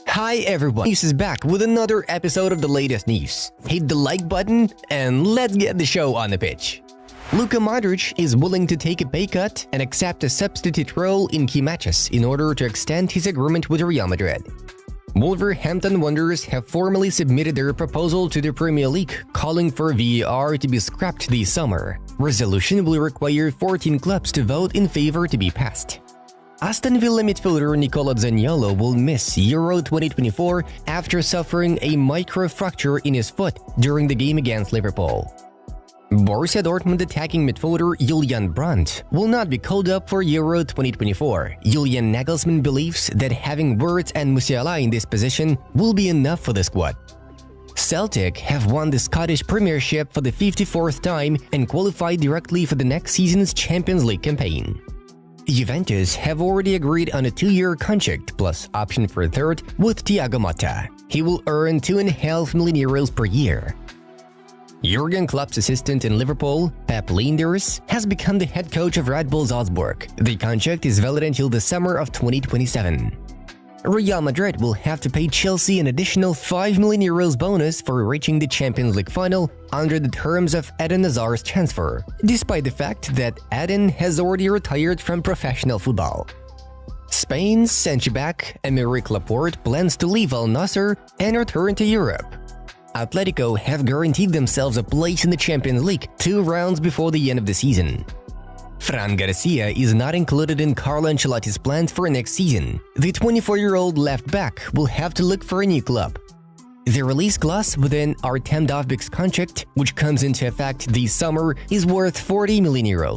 Hi everyone, News is back with another episode of the latest news. Hit the like button and let's get the show on the pitch. Luka Modric is willing to take a pay cut and accept a substitute role in key matches in order to extend his agreement with Real Madrid. Wolverhampton Wanderers have formally submitted their proposal to the Premier League, calling for VAR to be scrapped this summer. Resolution will require 14 clubs to vote in favor to be passed. Aston Villa midfielder Nicola Zaniolo will miss Euro 2024 after suffering a microfracture in his foot during the game against Liverpool. Borussia Dortmund attacking midfielder Julian Brandt will not be called up for Euro 2024. Julian Nagelsmann believes that having Wirtz and Musiala in this position will be enough for the squad. Celtic have won the Scottish Premiership for the 54th time and qualified directly for the next season's Champions League campaign. Juventus have already agreed on a 2-year contract plus option for a third with Thiago Motta. He will earn €2.5 million per year. Jurgen Klopp's assistant in Liverpool, Pep Lijnders, has become the head coach of Red Bull Salzburg. The contract is valid until the summer of 2027. Real Madrid will have to pay Chelsea an additional €5 million bonus for reaching the Champions League final under the terms of Eden Hazard's transfer, despite the fact that Eden has already retired from professional football. Spain's centre-back Aymeric Laporte plans to leave Al Nassr and return to Europe. Atletico have guaranteed themselves a place in the Champions League 2 rounds before the end of the season. Fran Garcia is not included in Carlo Ancelotti's plans for next season. The 24-year-old left-back will have to look for a new club. The release clause within Artem Dovbik's contract, which comes into effect this summer, is worth €40 million.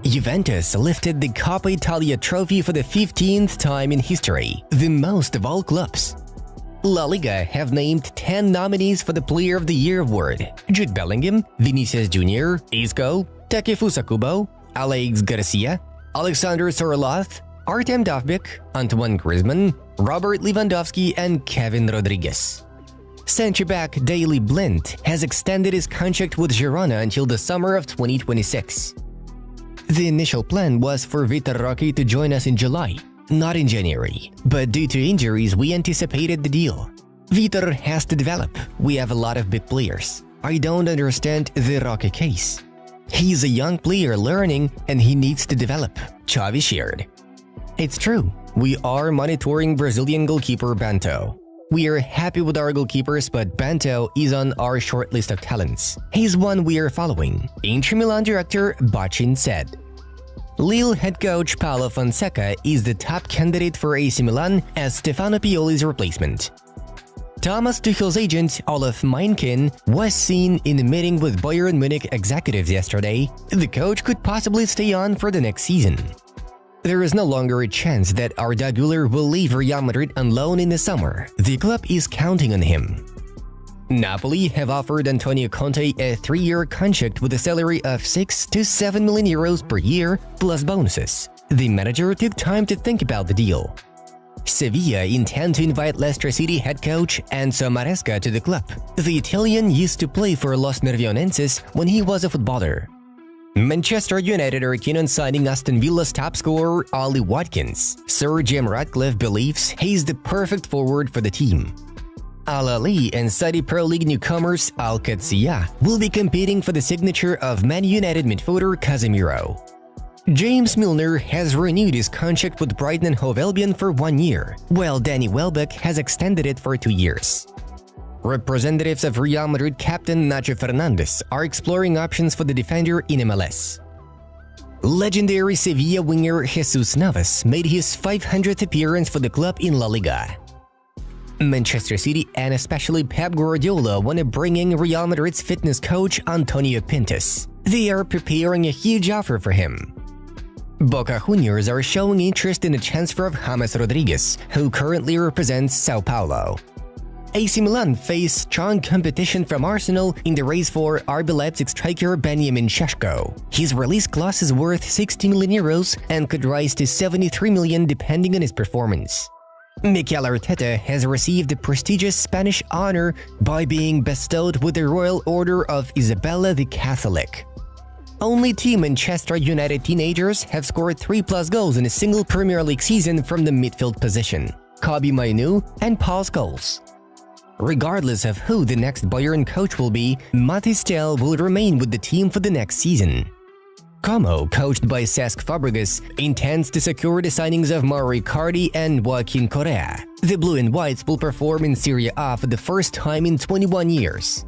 Juventus lifted the Coppa Italia trophy for the 15th time in history, the most of all clubs. La Liga have named 10 nominees for the Player of the Year award: Jude Bellingham, Vinicius Jr., Isco, Takefusa Kubo, Alex Garcia, Alexander Soroloth, Artem Dovbyk, Antoine Griezmann, Robert Lewandowski, and Kevin Rodriguez. Centre-back Daley Blind has extended his contract with Girona until the summer of 2026. The initial plan was for Vitor Roque to join us in July, not in January, but due to injuries we anticipated the deal. Vitor has to develop. We have a lot of big players. I don't understand the Roque case. He's a young player learning and he needs to develop, Xavi shared. It's true, we are monitoring Brazilian goalkeeper Bento. We are happy with our goalkeepers, but Bento is on our short list of talents. He's one we are following, Inter Milan director Bachin said. Lille head coach Paulo Fonseca is the top candidate for AC Milan as Stefano Pioli's replacement. Thomas Tuchel's agent Olaf Meinken was seen in a meeting with Bayern Munich executives yesterday. The coach could possibly stay on for the next season. There is no longer a chance that Arda Güler will leave Real Madrid on loan in the summer. The club is counting on him. Napoli have offered Antonio Conte a 3-year contract with a salary of €6 to €7 million per year plus bonuses. The manager took time to think about the deal. Sevilla intend to invite Leicester City head coach Enzo Maresca to the club. The Italian used to play for Los Nervionenses when he was a footballer. Manchester United are keen on signing Aston Villa's top scorer Ollie Watkins. Sir Jim Ratcliffe believes he's the perfect forward for the team. Al Ahly and Saudi Pro League newcomers Al Qadsiya will be competing for the signature of Man United midfielder Casemiro. James Milner has renewed his contract with Brighton and Hove Albion for 1 year, while Danny Welbeck has extended it for 2 years. Representatives of Real Madrid captain Nacho Fernandez are exploring options for the defender in MLS. Legendary Sevilla winger Jesus Navas made his 500th appearance for the club in La Liga. Manchester City and especially Pep Guardiola want to bring in Real Madrid's fitness coach Antonio Pintus. They are preparing a huge offer for him. Boca Juniors are showing interest in the transfer of James Rodriguez, who currently represents Sao Paulo. AC Milan face strong competition from Arsenal in the race for RB Leipzig striker Benjamin Šeško. His release clause is worth €60 million and could rise to €73 million depending on his performance. Mikel Arteta has received the prestigious Spanish honor by being bestowed with the Royal Order of Isabella the Catholic. Only 2 Manchester United teenagers have scored 3+ goals in a single Premier League season from the midfield position. Kobe Mainoo, and Paul Scholes. Regardless of who the next Bayern coach will be, Mathys Tel will remain with the team for the next season. Como, coached by Cesc Fabregas, intends to secure the signings of Mauro Icardi and Joaquin Correa. The Blue and Whites will perform in Serie A for the first time in 21 years.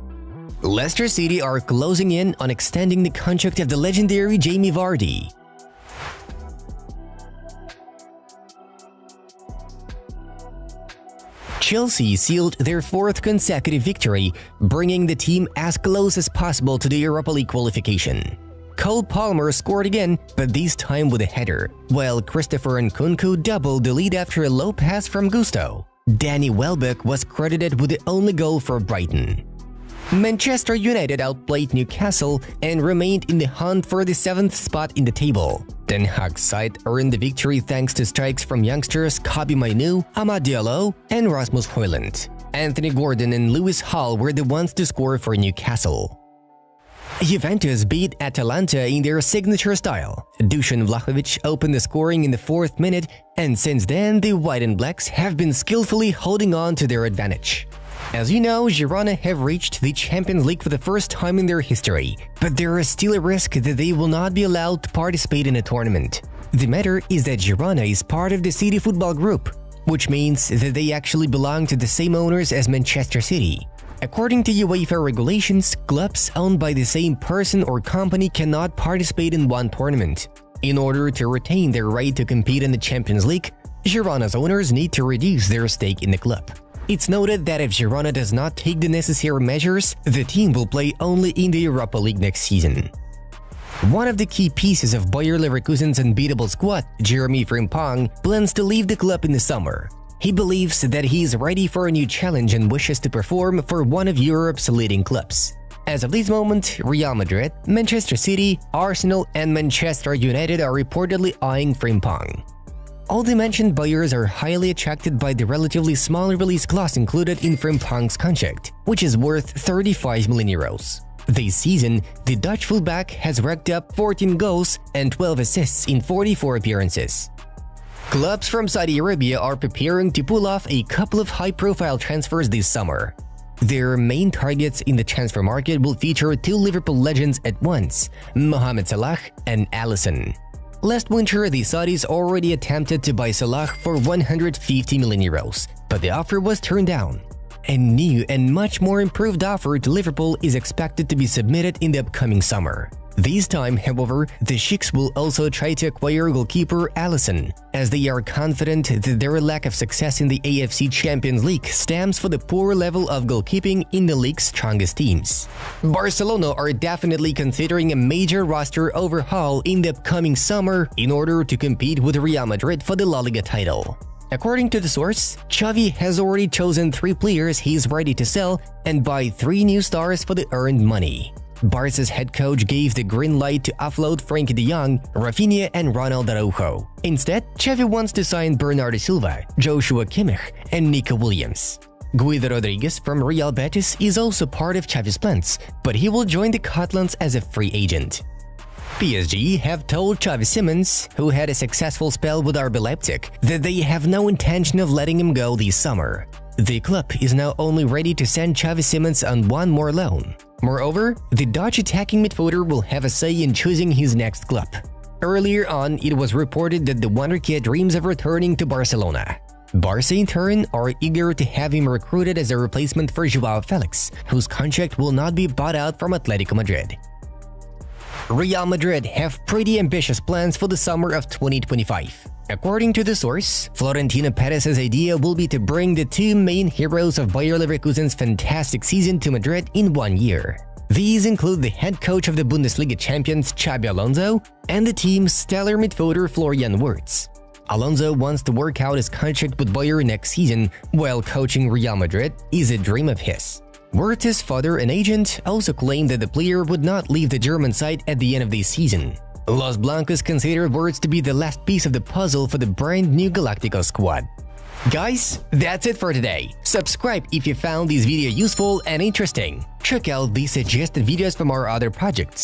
Leicester City are closing in on extending the contract of the legendary Jamie Vardy. Chelsea sealed their 4th consecutive victory, bringing the team as close as possible to the Europa League qualification. Cole Palmer scored again, but this time with a header, while Christopher Nkunku doubled the lead after a low pass from Gusto. Danny Welbeck was credited with the only goal for Brighton. Manchester United outplayed Newcastle and remained in the hunt for the 7th spot in the table. Ten Hag's side earned the victory thanks to strikes from youngsters Kobe Mainoo, Amad Diallo, and Rasmus Højlund. Anthony Gordon and Lewis Hall were the ones to score for Newcastle. Juventus beat Atalanta in their signature style. Dusan Vlahovic opened the scoring in the 4th minute, and since then the White and Blacks have been skillfully holding on to their advantage. As you know, Girona have reached the Champions League for the first time in their history, but there is still a risk that they will not be allowed to participate in a tournament. The matter is that Girona is part of the City Football Group, which means that they actually belong to the same owners as Manchester City. According to UEFA regulations, clubs owned by the same person or company cannot participate in one tournament. In order to retain their right to compete in the Champions League, Girona's owners need to reduce their stake in the club. It's noted that if Girona does not take the necessary measures, the team will play only in the Europa League next season. One of the key pieces of Bayer Leverkusen's unbeatable squad, Jeremy Frimpong, plans to leave the club in the summer. He believes that he is ready for a new challenge and wishes to perform for one of Europe's leading clubs. As of this moment, Real Madrid, Manchester City, Arsenal, and Manchester United are reportedly eyeing Frimpong. All the mentioned buyers are highly attracted by the relatively small release clause included in Frimpong's contract, which is worth 35 million euros. This season, the Dutch fullback has racked up 14 goals and 12 assists in 44 appearances. Clubs from Saudi Arabia are preparing to pull off a couple of high-profile transfers this summer. Their main targets in the transfer market will feature 2 Liverpool legends at once, Mohamed Salah and Alisson. Last winter, the Saudis already attempted to buy Salah for 150 million euros, but the offer was turned down. A new and much more improved offer to Liverpool is expected to be submitted in the upcoming summer. This time, however, the Sheikhs will also try to acquire goalkeeper Alisson, as they are confident that their lack of success in the AFC Champions League stems from the poor level of goalkeeping in the league's strongest teams. Barcelona are definitely considering a major roster overhaul in the upcoming summer in order to compete with Real Madrid for the La Liga title. According to the source, Xavi has already chosen 3 players he's ready to sell and buy 3 new stars for the earned money. Barca's head coach gave the green light to offload Frenkie de Jong, Rafinha, and Ronald Araujo. Instead, Xavi wants to sign Bernardo Silva, Joshua Kimmich, and Nico Williams. Guido Rodriguez from Real Betis is also part of Xavi's plans, but he will join the Catalans as a free agent. PSG have told Xavi Simons, who had a successful spell with RB Leipzig, that they have no intention of letting him go this summer. The club is now only ready to send Xavi Simons on one more loan. Moreover, the Dutch attacking midfielder will have a say in choosing his next club. Earlier on, it was reported that the Wonder Kid dreams of returning to Barcelona. Barca in turn are eager to have him recruited as a replacement for Joao Felix, whose contract will not be bought out from Atletico Madrid. Real Madrid have pretty ambitious plans for the summer of 2025. According to the source, Florentino Perez's idea will be to bring the 2 main heroes of Bayer Leverkusen's fantastic season to Madrid in 1 year. These include the head coach of the Bundesliga champions Xabi Alonso and the team's stellar midfielder Florian Wirtz. Alonso wants to work out his contract with Bayer next season, while coaching Real Madrid is a dream of his. Wirtz's father and agent also claimed that the player would not leave the German side at the end of this season. Los Blancos consider Wirtz to be the last piece of the puzzle for the brand new Galacticos squad. Guys, that's it for today. Subscribe if you found this video useful and interesting. Check out the suggested videos from our other projects.